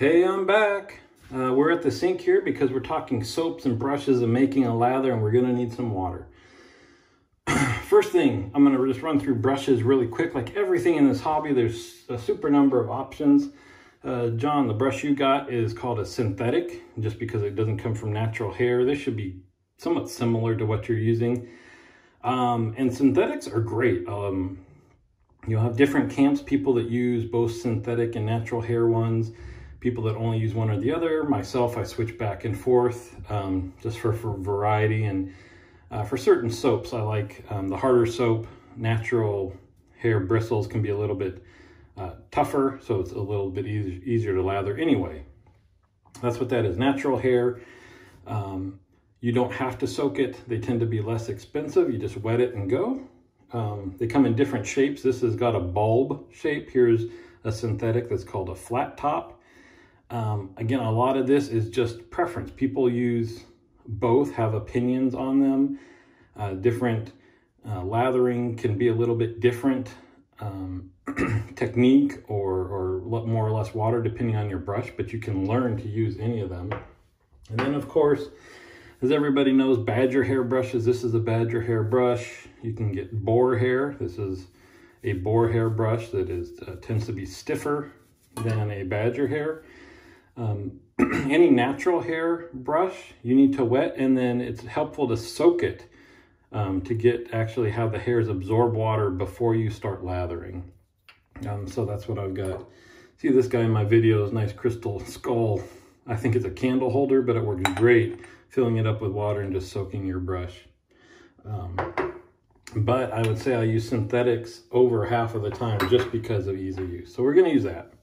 Hey, I'm back. We're at the sink here because we're talking soaps and brushes and making a lather, and we're gonna need some water. First thing, I'm gonna just run through brushes really quick. Like everything in this hobby, there's a super number of options. John, the brush you got is called a synthetic, just because it doesn't come from natural hair. This should be somewhat similar to what you're using. And synthetics are great. You'll have different camps, people that use both synthetic and natural hair ones, people that only use one or the other. Myself, I switch back and forth just for variety. And for certain soaps, I like the harder soap. Natural hair bristles can be a little bit tougher, so it's a little bit easier to lather anyway. That's what that is, natural hair. You don't have to soak it. They tend to be less expensive. You just wet it and go. They come in different shapes. This has got a bulb shape. Here's a synthetic that's called a flat top. Again, a lot of this is just preference. People use both, have opinions on them. Different lathering can be a little bit different technique or more or less water depending on your brush, but you can learn to use any of them. And then of course, as everybody knows, badger hair brushes. This is a badger hair brush. You can get boar hair. This is a boar hair brush that tends to be stiffer than a badger hair. Any natural hair brush, you need to wet, and then it's helpful to soak it to actually have the hairs absorb water before you start lathering. So that's what I've got. See this guy in my videos, nice crystal skull. I think it's a candle holder, but it works great filling it up with water and just soaking your brush. But I would say I use synthetics over half of the time just because of ease of use. So we're gonna use that.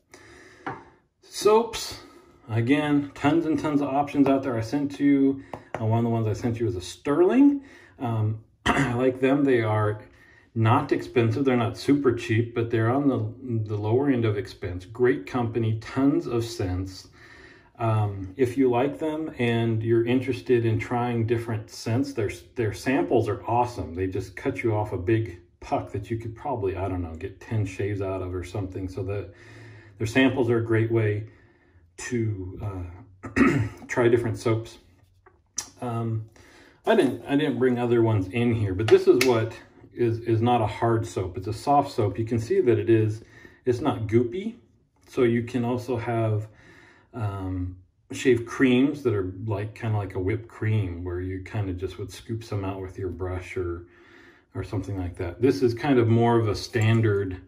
Soaps, again, tons and tons of options out there. I sent you, one of the ones I sent you is a Sterling. I like them. They are not expensive. They're not super cheap, but they're on the lower end of expense. Great company, tons of scents. If you like them and you're interested in trying different scents, their samples are awesome. They just cut you off a big puck that you could probably, I don't know, get 10 shaves out of or something. So their samples are a great way to try different soaps. I didn't bring other ones in here, but this is what is not a hard soap. It's a soft soap. You can see that it's not goopy. So you can also have shave creams that are kind of like a whipped cream, where you kind of just would scoop some out with your brush or something like that. This is kind of more of a standard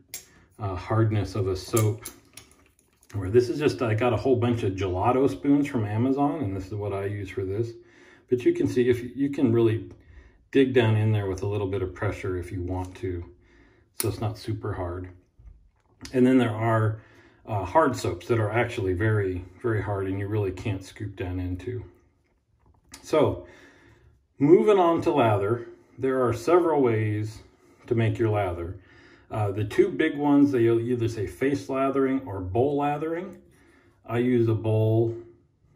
hardness of a soap, where this is just, I got a whole bunch of gelato spoons from Amazon, and this is what I use for this. But you can see, if you can really dig down in there with a little bit of pressure if you want to, so it's not super hard. And then there are hard soaps that are actually very, very hard and you really can't scoop down into. So moving on to lather, there are several ways to make your lather. The two big ones, they'll either say face lathering or bowl lathering. I use a bowl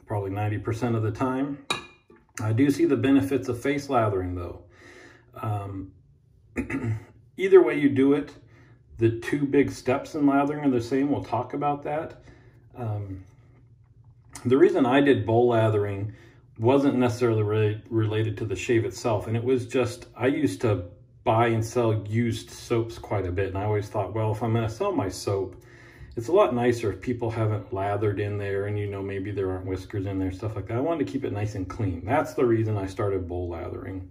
probably 90% of the time. I do see the benefits of face lathering though. Either way you do it, the two big steps in lathering are the same. We'll talk about that. The reason I did bowl lathering wasn't necessarily related to the shave itself. And it was just, I used to buy and sell used soaps quite a bit. And I always thought, well, if I'm going to sell my soap, it's a lot nicer if people haven't lathered in there and, you know, maybe there aren't whiskers in there, stuff like that. I wanted to keep it nice and clean. That's the reason I started bowl lathering.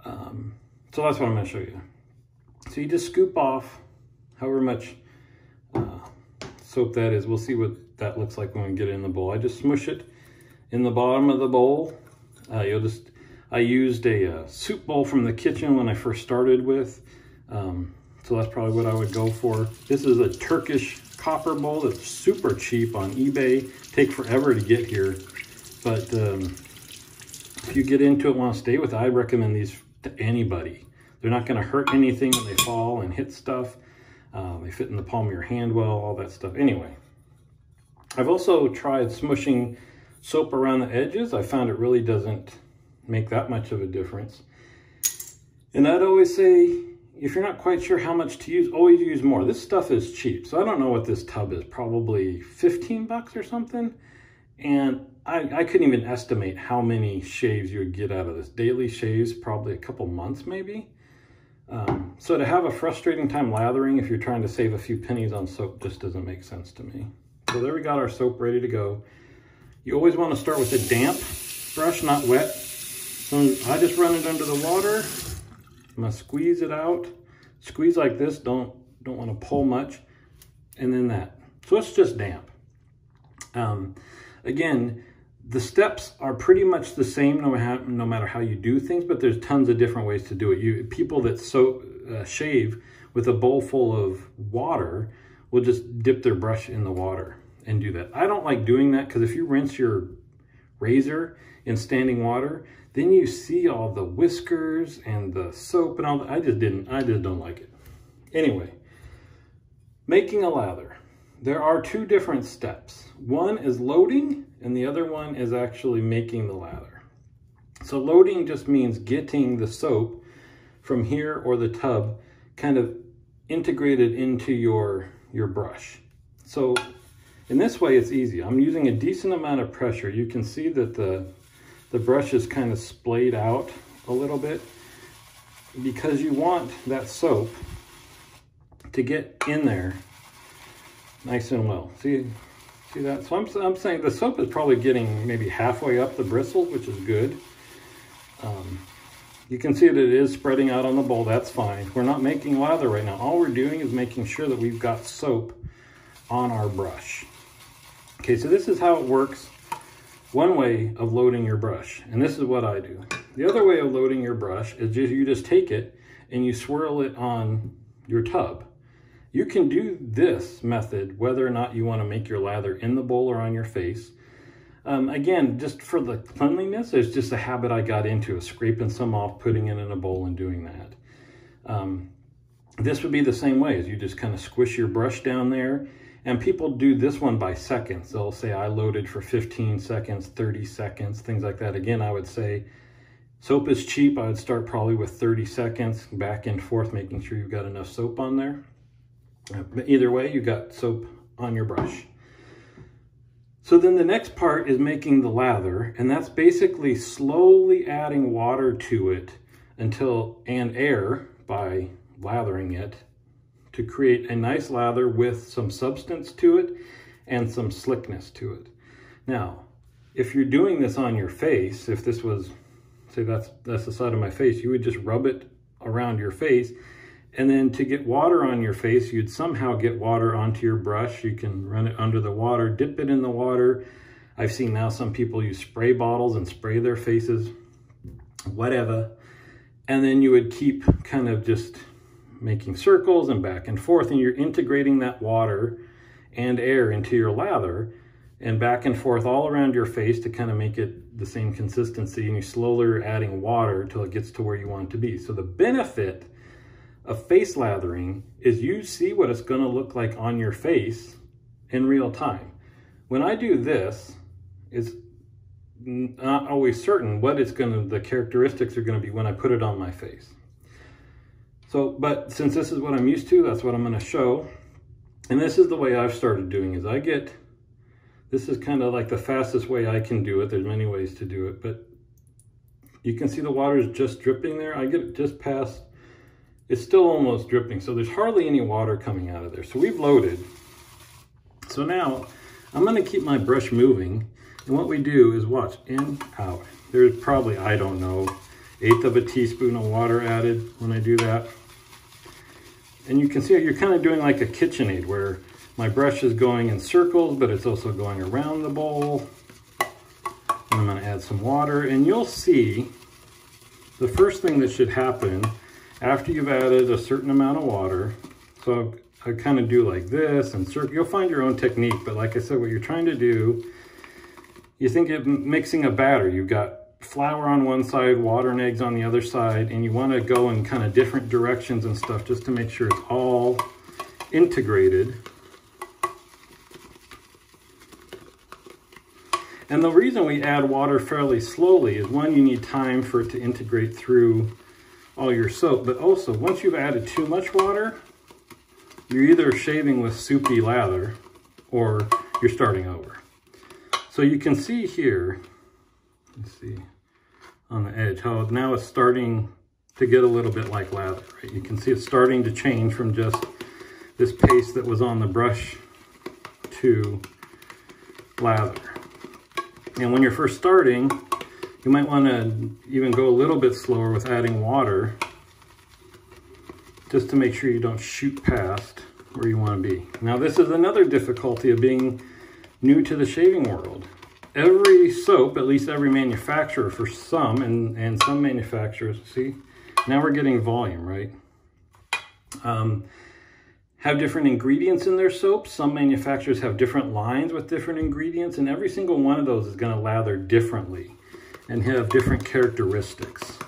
So that's what I'm going to show you. So you just scoop off however much soap that is. We'll see what that looks like when we get it in the bowl. I just smush it in the bottom of the bowl. I used a soup bowl from the kitchen when I first started with. So that's probably what I would go for. This is a Turkish copper bowl that's super cheap on eBay. Take forever to get here. But if you get into it, want to stay with it, I recommend these to anybody. They're not going to hurt anything when they fall and hit stuff. They fit in the palm of your hand well, all that stuff. Anyway, I've also tried smushing soap around the edges. I found it really doesn't make that much of a difference. And I'd always say, if you're not quite sure how much to use, always use more. This stuff is cheap, so I don't know what this tub is, probably 15 bucks or something. And I couldn't even estimate how many shaves you would get out of this. Daily shaves, probably a couple months maybe. So to have a frustrating time lathering if you're trying to save a few pennies on soap just doesn't make sense to me. So there we got our soap ready to go. You always want to start with a damp brush, not wet. So I just run it under the water. I'm gonna squeeze it out. Squeeze like this, don't want to pull much. And then that. So it's just damp. Again, the steps are pretty much the same no matter how you do things, but there's tons of different ways to do it. People that shave with a bowl full of water will just dip their brush in the water and do that. I don't like doing that because if you rinse your razor in standing water, then you see all the whiskers and the soap and all that. I just don't like it. Anyway, making a lather. There are two different steps. One is loading and the other one is actually making the lather. So loading just means getting the soap from here or the tub kind of integrated into your brush. So in this way it's easy. I'm using a decent amount of pressure. You can see that the brush is kind of splayed out a little bit because you want that soap to get in there nice and well. See that? So I'm saying the soap is probably getting maybe halfway up the bristles, which is good. You can see that it is spreading out on the bowl. That's fine. We're not making lather right now. All we're doing is making sure that we've got soap on our brush. Okay, so this is how it works. One way of loading your brush, and this is what I do. The other way of loading your brush is you just take it and you swirl it on your tub. You can do this method whether or not you want to make your lather in the bowl or on your face. Again, just for the cleanliness, it's just a habit I got into, of scraping some off, putting it in a bowl and doing that. This would be the same way, as you just kind of squish your brush down there. And people do this one by seconds. They'll say, I loaded for 15 seconds, 30 seconds, things like that. Again, I would say, soap is cheap. I would start probably with 30 seconds, back and forth, making sure you've got enough soap on there. But either way, you got soap on your brush. So then the next part is making the lather, and that's basically slowly adding water to it and air by lathering it to create a nice lather with some substance to it and some slickness to it. Now, if you're doing this on your face, if this was, say that's the side of my face, you would just rub it around your face. And then to get water on your face, you'd somehow get water onto your brush. You can run it under the water, dip it in the water. I've seen now some people use spray bottles and spray their faces, whatever. And then you would keep kind of just making circles and back and forth, and you're integrating that water and air into your lather and back and forth all around your face to kind of make it the same consistency, and you slowly are adding water until it gets to where you want it to be. So the benefit of face lathering is you see what it's going to look like on your face in real time. When I do this, it's not always certain what the characteristics are going to be when I put it on my face. So, but since this is what I'm used to, that's what I'm going to show. And this is the way I've started doing is this is kind of like the fastest way I can do it. There's many ways to do it, but you can see the water is just dripping there. I get it just past. It's still almost dripping, so there's hardly any water coming out of there. So we've loaded. So now I'm going to keep my brush moving, and what we do is watch in, out. There's probably, I don't know, 1/8 of a teaspoon of water added when I do that. And you can see you're kind of doing like a KitchenAid where my brush is going in circles, but it's also going around the bowl. And I'm going to add some water, and you'll see the first thing that should happen after you've added a certain amount of water. So I kind of do like this and circle. You'll find your own technique, but like I said, what you're trying to do, you think of mixing a batter. You've got flour on one side, water and eggs on the other side, and you want to go in kind of different directions and stuff just to make sure it's all integrated. And the reason we add water fairly slowly is, one, you need time for it to integrate through all your soap. But also, once you've added too much water, you're either shaving with soupy lather or you're starting over. So you can see here, let's see, on the edge, how now it's starting to get a little bit like lather, right? You can see it's starting to change from just this paste that was on the brush to lather. And when you're first starting, you might want to even go a little bit slower with adding water, just to make sure you don't shoot past where you want to be. Now this is another difficulty of being new to the shaving world. Every soap, at least every manufacturer for some, and some manufacturers, see, now we're getting volume, right? Have different ingredients in their soaps. Some manufacturers have different lines with different ingredients, and every single one of those is going to lather differently and have different characteristics.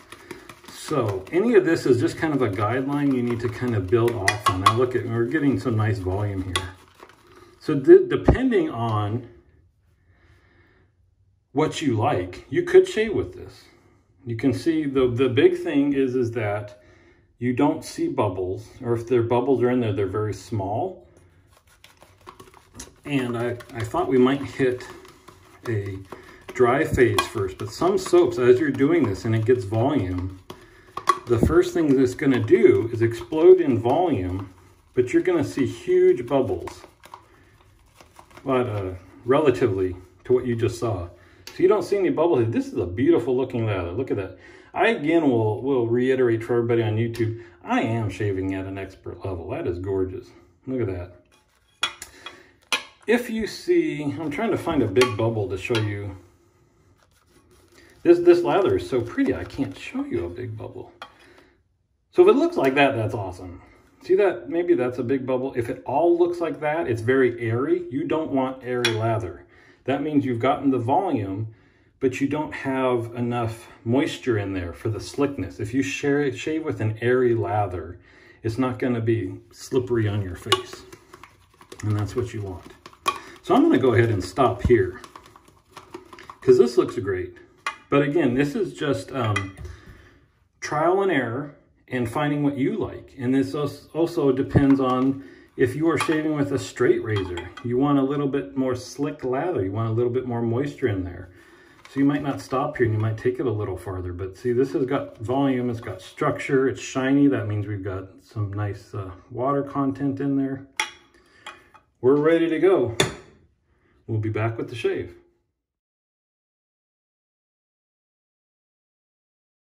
So any of this is just kind of a guideline you need to kind of build off on. Now look at, we're getting some nice volume here. So depending on what you like, you could shave with this. You can see the big thing is that you don't see bubbles, or if there bubbles are in there, they're very small. And I thought we might hit a dry phase first, but some soaps, as you're doing this and it gets volume, the first thing that it's going to do is explode in volume, but you're going to see huge bubbles, but relatively to what you just saw. So you don't see any bubbles. This is a beautiful looking lather. Look at that. I again will reiterate for everybody on YouTube, I am shaving at an expert level. That is gorgeous. Look at that. If you see, I'm trying to find a big bubble to show you. This lather is so pretty, I can't show you a big bubble. So if it looks like that, that's awesome. See that? Maybe that's a big bubble. If it all looks like that, it's very airy. You don't want airy lather. That means you've gotten the volume, but you don't have enough moisture in there for the slickness. If you shave with an airy lather, it's not going to be slippery on your face. And that's what you want. So I'm going to go ahead and stop here, because this looks great. But again, this is just trial and error and finding what you like. And this also depends on if you are shaving with a straight razor. You want a little bit more slick lather. You want a little bit more moisture in there. So you might not stop here and you might take it a little farther. But see, this has got volume, it's got structure, it's shiny. That means we've got some nice water content in there. We're ready to go. We'll be back with the shave.